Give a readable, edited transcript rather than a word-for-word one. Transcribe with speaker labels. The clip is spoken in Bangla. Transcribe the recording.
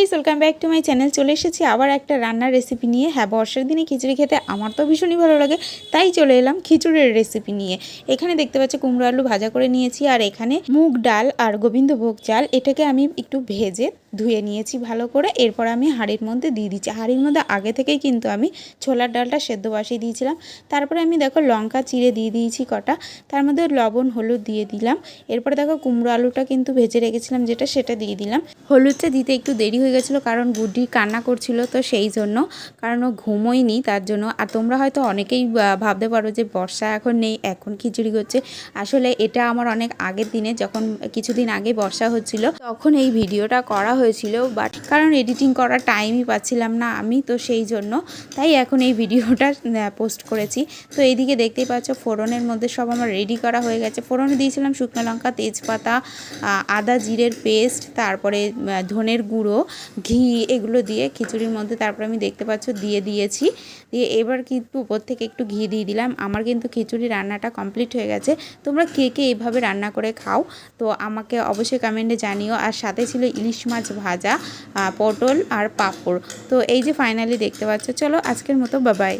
Speaker 1: Guys, welcome back to my channel. চলে এসেছি আবার একটা রান্নার রেসিপি নিয়ে। হ্যাঁ, বর্ষার দিনে খিচুড়ি খেতে আমার তো ভীষণই ভালো লাগে, তাই চলে এলাম খিচুড়ির রেসিপি নিয়ে। এখানে দেখতে পাচ্ছি কুমড়ো আলু ভাজা করে নিয়েছি, আর এখানে মুগ ডাল আর গোবিন্দভোগ চাল, এটাকে আমি একটু ভেজে ধুয়ে নিয়েছি ভালো করে। এরপর আমি হাঁড়ির মধ্যে দিয়ে দিচ্ছি। হাঁড়ির মধ্যে আগে থেকেই কিন্তু আমি ছোলার ডালটা সেদ্ধ বসিয়ে দিয়েছিলাম। তারপরে আমি দেখো লঙ্কা চিড়ে দিয়ে দিয়েছি কটা, তার মধ্যে লবণ হলুদ দিয়ে দিলাম। এরপরে দেখো কুমড়ো আলুটা কিন্তু ভেজে রেখেছিলাম যেটা, সেটা দিয়ে দিলাম। হলুদটা দিতে একটু দেরি হয়ে গেছিলো, কারণ গুড্ডি কান্না করছিল, তো সেই জন্য, কারণ ও ঘুমোয়নি তার জন্য। আর তোমরা হয়তো অনেকেই ভাবতে পারো যে বর্ষা এখন নেই, এখন খিচুড়ি হচ্ছে। আসলে এটা আমার অনেক আগের দিনে, যখন কিছুদিন আগে বর্ষা হচ্ছিল তখন এই ভিডিওটা করা হয়েছিল, বাট কারণ এডিটিং করার টাইমই পাচ্ছিলাম না আমি, তো সেই জন্য তাই এখন এই ভিডিওটা পোস্ট করেছি। তো এইদিকে দেখতেই পাচ্ছ ফোড়নের মধ্যে সব আমার রেডি করা হয়ে গেছে। ফোড়নে দিয়েছিলাম শুকনো লঙ্কা, তেজপাতা, আদা জিরের পেস্ট, তারপরে ধনের গুঁড়ো, ঘি, এগুলো দিয়ে খিচুড়ির মধ্যে তারপরে আমি দেখতে পাচ্ছ দিয়ে দিয়েছি। দিয়ে এবার কিন্তু উপর থেকে একটু ঘি দিয়ে দিলাম। আমার কিন্তু খিচুড়ি রান্নাটা কমপ্লিট হয়ে গেছে। তোমরা কে কে এইভাবে রান্না করে খাও তো আমাকে অবশ্যই কমেন্টে জানিও। আর সাথে ছিল ইলিশ মাছ ভাজা, পটল আর পাঁপড়। তো এই যে ফাইনালি দেখতে পাচ্ছ। চলো আজকের মতো বাবাই।